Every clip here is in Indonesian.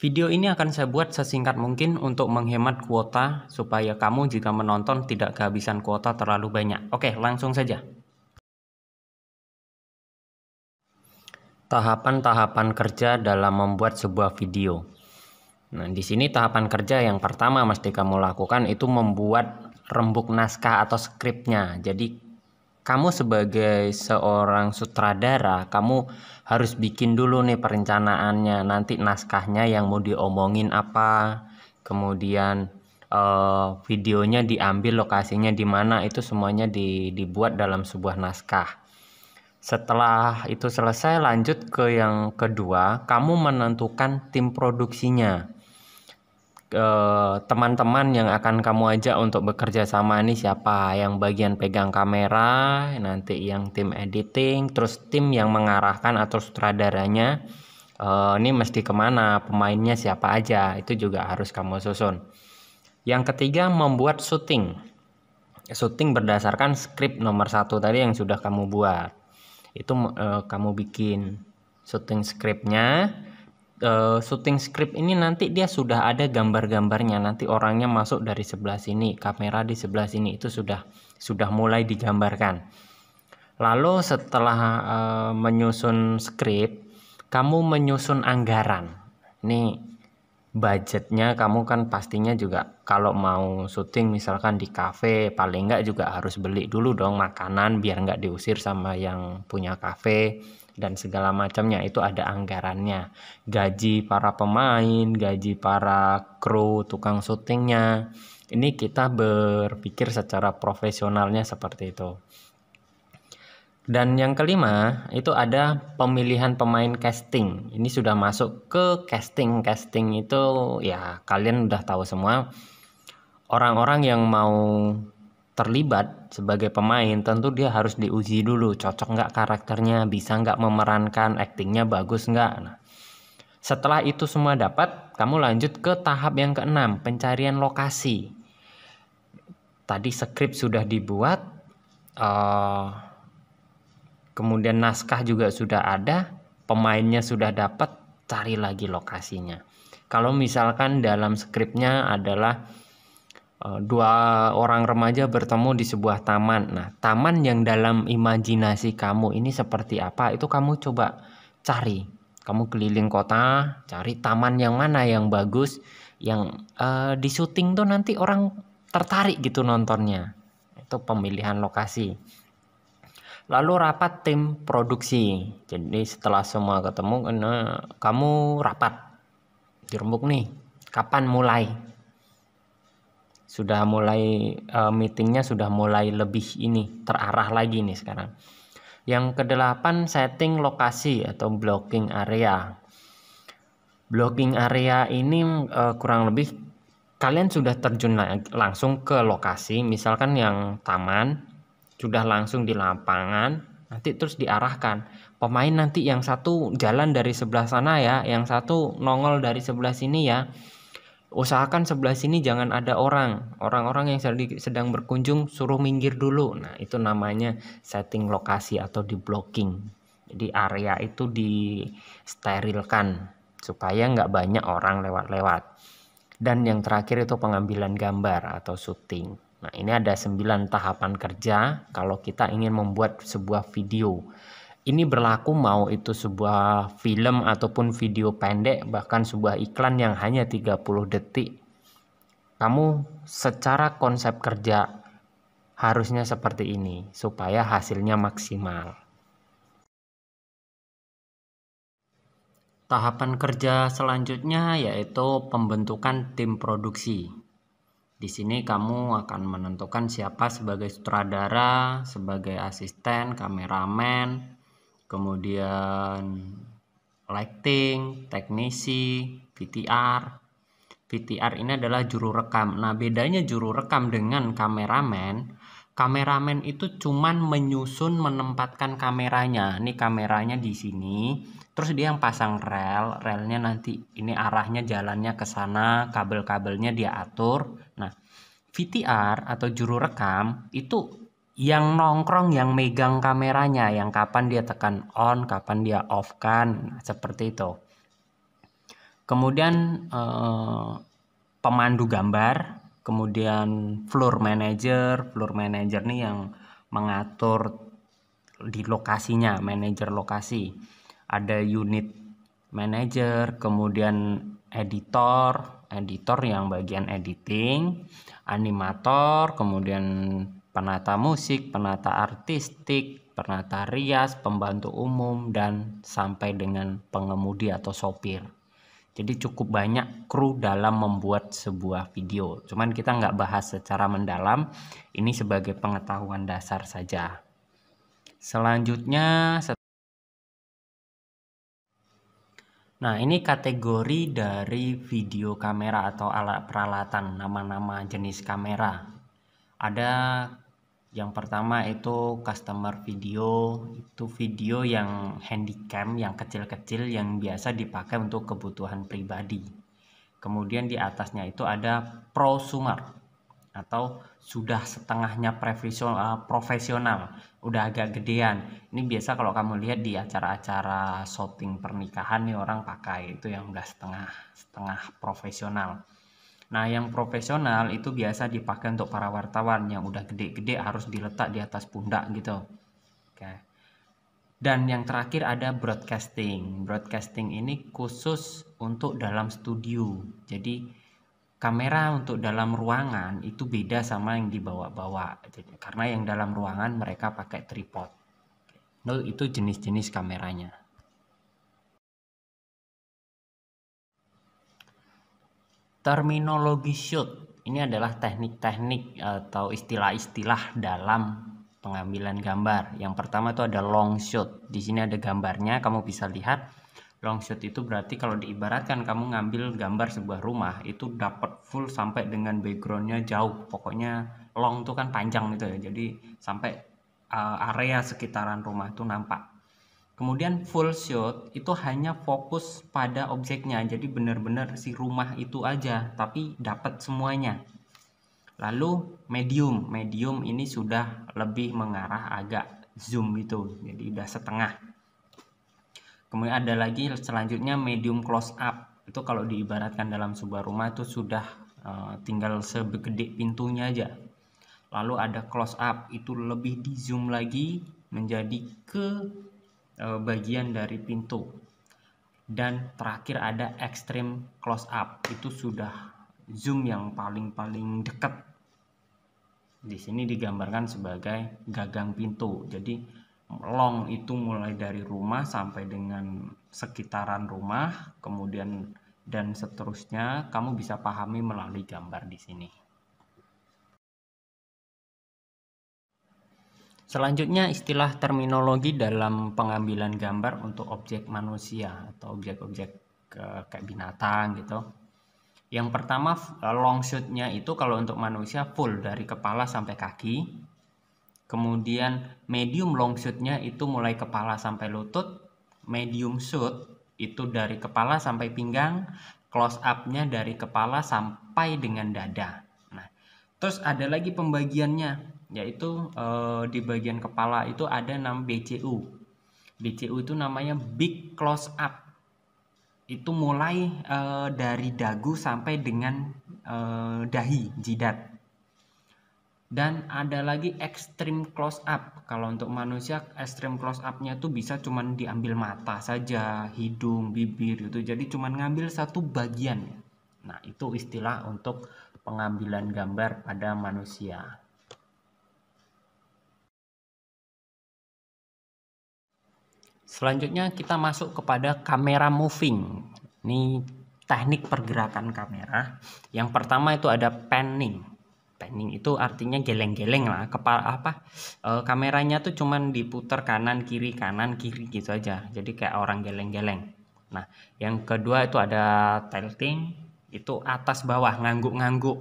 Video ini akan saya buat sesingkat mungkin untuk menghemat kuota supaya kamu jika menonton tidak kehabisan kuota terlalu banyak. Oke, langsung saja. Tahapan-tahapan kerja dalam membuat sebuah video. Nah, di sini tahapan kerja yang pertama mesti kamu lakukan itu membuat rembuk naskah atau skripnya. Jadi kamu sebagai seorang sutradara, kamu harus bikin dulu nih perencanaannya, nanti naskahnya yang mau diomongin apa, kemudian videonya diambil lokasinya di mana, itu semuanya dibuat dalam sebuah naskah. Setelah itu selesai, lanjut ke yang kedua, kamu menentukan tim produksinya. Teman-teman yang akan kamu ajak untuk bekerja sama ini siapa, yang bagian pegang kamera, nanti yang tim editing, terus tim yang mengarahkan atau sutradaranya, ini mesti kemana, pemainnya siapa aja, itu juga harus kamu susun. Yang ketiga, membuat syuting berdasarkan skrip nomor 1 tadi yang sudah kamu buat. Itu kamu bikin syuting skripnya. Syuting skrip ini nanti dia sudah ada gambar-gambarnya, nanti orangnya masuk dari sebelah sini, kamera di sebelah sini, itu sudah mulai digambarkan. Lalu setelah menyusun skrip, kamu menyusun anggaran. Ini budgetnya kamu kan pastinya juga kalau mau syuting misalkan di kafe, paling enggak juga harus beli dulu dong makanan biar enggak diusir sama yang punya kafe dan segala macamnya, itu ada anggarannya. Gaji para pemain, gaji para kru, tukang syutingnya. Ini kita berpikir secara profesionalnya seperti itu. Dan yang kelima itu ada pemilihan pemain casting. Ini sudah masuk ke casting. Casting itu ya kalian udah tahu semua. Orang-orang yang mau terlibat sebagai pemain tentu dia harus diuji dulu, cocok nggak karakternya, bisa nggak memerankan, aktingnya bagus nggak. Nah, setelah itu semua dapat, kamu lanjut ke tahap yang keenam, pencarian lokasi. Tadi skrip sudah dibuat, kemudian naskah juga sudah ada, pemainnya sudah dapat, cari lagi lokasinya. Kalau misalkan dalam skripnya adalah 2 orang remaja bertemu di sebuah taman. Nah, taman yang dalam imajinasi kamu ini seperti apa, itu kamu coba cari. Kamu keliling kota, cari taman yang mana yang bagus, yang di syuting tuh nanti orang tertarik gitu nontonnya. Itu pemilihan lokasi. Lalu rapat tim produksi. Jadi setelah semua ketemu, kamu rapat dirembuk nih, kapan mulai? Sudah mulai meetingnya sudah mulai lebih ini terarah lagi nih sekarang. Yang kedelapan, setting lokasi atau blocking area. Blocking area ini kurang lebih kalian sudah terjun langsung ke lokasi, misalkan yang taman sudah langsung di lapangan, nanti terus diarahkan pemain, nanti yang satu jalan dari sebelah sana ya, yang satu nongol dari sebelah sini ya. Usahakan sebelah sini jangan ada orang-orang yang sedang berkunjung suruh minggir dulu. Nah, itu namanya setting lokasi atau di blocking. Jadi area itu disterilkan supaya nggak banyak orang lewat-lewat. Dan yang terakhir itu pengambilan gambar atau syuting. Nah, ini ada 9 tahapan kerja kalau kita ingin membuat sebuah video. Ini berlaku mau itu sebuah film ataupun video pendek, bahkan sebuah iklan yang hanya 30 detik. Kamu secara konsep kerja harusnya seperti ini supaya hasilnya maksimal. Tahapan kerja selanjutnya yaitu pembentukan tim produksi. Di sini kamu akan menentukan siapa sebagai sutradara, sebagai asisten, kameramen, kemudian lighting, teknisi, VTR. VTR ini adalah juru rekam. Nah, bedanya juru rekam dengan kameramen, kameramen itu cuman menyusun, menempatkan kameranya. Ini kameranya di sini, terus dia yang pasang relnya nanti ini arahnya jalannya ke sana, kabel-kabelnya dia atur. Nah, VTR atau juru rekam itu yang nongkrong, yang megang kameranya, yang kapan dia tekan on, kapan dia off kan, seperti itu. Kemudian pemandu gambar, kemudian floor manager. Floor manager nih yang mengatur di lokasinya, manajer lokasi. Ada unit manager, kemudian editor yang bagian editing, animator, kemudian penata musik, penata artistik, penata rias, pembantu umum, dan sampai dengan pengemudi atau sopir. Jadi cukup banyak kru dalam membuat sebuah video. Cuman kita nggak bahas secara mendalam, ini sebagai pengetahuan dasar saja. Selanjutnya, nah ini kategori dari video kamera atau alat peralatan, nama-nama jenis kamera. Ada yang pertama itu customer video, itu video yang handycam, yang kecil-kecil yang biasa dipakai untuk kebutuhan pribadi. Kemudian di atasnya itu ada prosumer atau sudah setengahnya profesional, udah agak gedean. Ini biasa kalau kamu lihat di acara-acara shooting pernikahan nih orang pakai itu yang udah setengah profesional. Nah, yang profesional itu biasa dipakai untuk para wartawan yang udah gede-gede, harus diletak di atas pundak gitu. Oke. Dan yang terakhir ada broadcasting. Broadcasting ini khusus untuk dalam studio. Jadi kamera untuk dalam ruangan itu beda sama yang dibawa-bawa. Karena yang dalam ruangan mereka pakai tripod. Nah, itu jenis-jenis kameranya. Terminologi shoot ini adalah teknik-teknik atau istilah-istilah dalam pengambilan gambar. Yang pertama itu ada long shoot. Di sini ada gambarnya, kamu bisa lihat. Long shoot itu berarti kalau diibaratkan kamu ngambil gambar sebuah rumah itu dapat full sampai dengan backgroundnya jauh. Pokoknya long itu kan panjang gitu ya. Jadi sampai area sekitaran rumah itu nampak. Kemudian full shot itu hanya fokus pada objeknya. Jadi benar-benar si rumah itu aja, tapi dapat semuanya. Lalu medium ini sudah lebih mengarah agak zoom gitu. Jadi udah setengah. Kemudian ada lagi selanjutnya medium close up. Itu kalau diibaratkan dalam sebuah rumah itu sudah tinggal segede pintunya aja. Lalu ada close up, itu lebih di zoom lagi menjadi ke bagian dari pintu. Dan terakhir ada extreme close up, itu sudah zoom yang paling dekat. Di sini digambarkan sebagai gagang pintu. Jadi long itu mulai dari rumah sampai dengan sekitaran rumah, kemudian dan seterusnya kamu bisa pahami melalui gambar di sini. Selanjutnya istilah terminologi dalam pengambilan gambar untuk objek manusia atau objek-objek kayak binatang gitu. Yang pertama long shoot-nya itu kalau untuk manusia full dari kepala sampai kaki. Kemudian medium long shoot-nya itu mulai kepala sampai lutut. Medium shoot itu dari kepala sampai pinggang. Close up-nya dari kepala sampai dengan dada. Nah, terus ada lagi pembagiannya, yaitu di bagian kepala itu ada nama BCU. BCU itu namanya big close up. Itu mulai dari dagu sampai dengan dahi, jidat. Dan ada lagi extreme close up. Kalau untuk manusia extreme close up-nya tuh bisa cuman diambil mata saja, hidung, bibir gitu. Jadi cuman ngambil satu bagian. Nah, itu istilah untuk pengambilan gambar pada manusia. Selanjutnya kita masuk kepada kamera moving. Ini teknik pergerakan kamera. Yang pertama itu ada panning. Panning itu artinya geleng-geleng lah, kameranya tuh cuman diputar kanan kiri gitu aja. Jadi kayak orang geleng-geleng. Nah, yang kedua itu ada tilting, itu atas bawah ngangguk-ngangguk.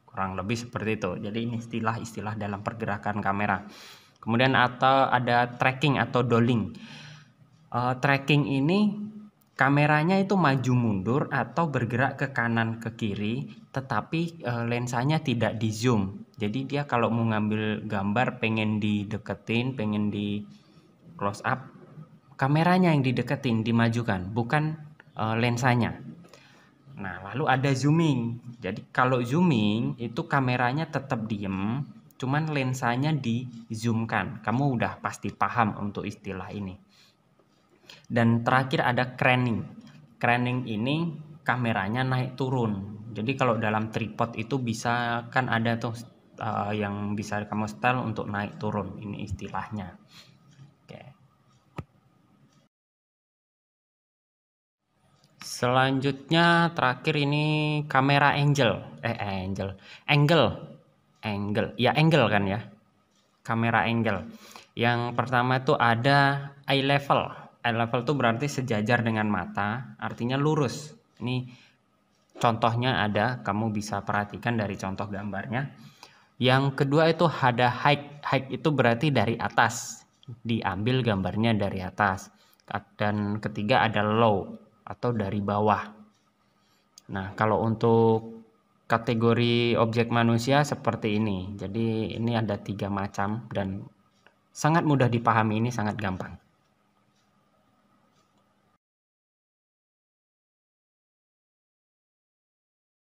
Kurang lebih seperti itu. Jadi ini istilah-istilah dalam pergerakan kamera. Kemudian atau ada tracking atau dolling. Tracking ini kameranya itu maju mundur atau bergerak ke kanan ke kiri, tetapi lensanya tidak di zoom. Jadi dia kalau mau ngambil gambar pengen dideketin, pengen di close up, kameranya yang dideketin, dimajukan, bukan lensanya. Nah, lalu ada zooming. Jadi kalau zooming itu kameranya tetap diem, cuman lensanya di zoomkan. Kamu udah pasti paham untuk istilah ini. Dan terakhir ada craning. Craning ini kameranya naik turun. Jadi kalau dalam tripod itu bisa kan ada tuh yang bisa kamu setel untuk naik turun. Ini istilahnya. Oke. Selanjutnya terakhir ini kamera angle kan ya, kamera angle. Yang pertama itu ada eye level. Eye level itu berarti sejajar dengan mata, artinya lurus. Ini contohnya ada, kamu bisa perhatikan dari contoh gambarnya. Yang kedua itu ada height itu berarti dari atas, diambil gambarnya dari atas. Dan ketiga ada low atau dari bawah. Nah, kalau untuk kategori objek manusia seperti ini. Jadi ini ada 3 macam dan sangat mudah dipahami, ini sangat gampang.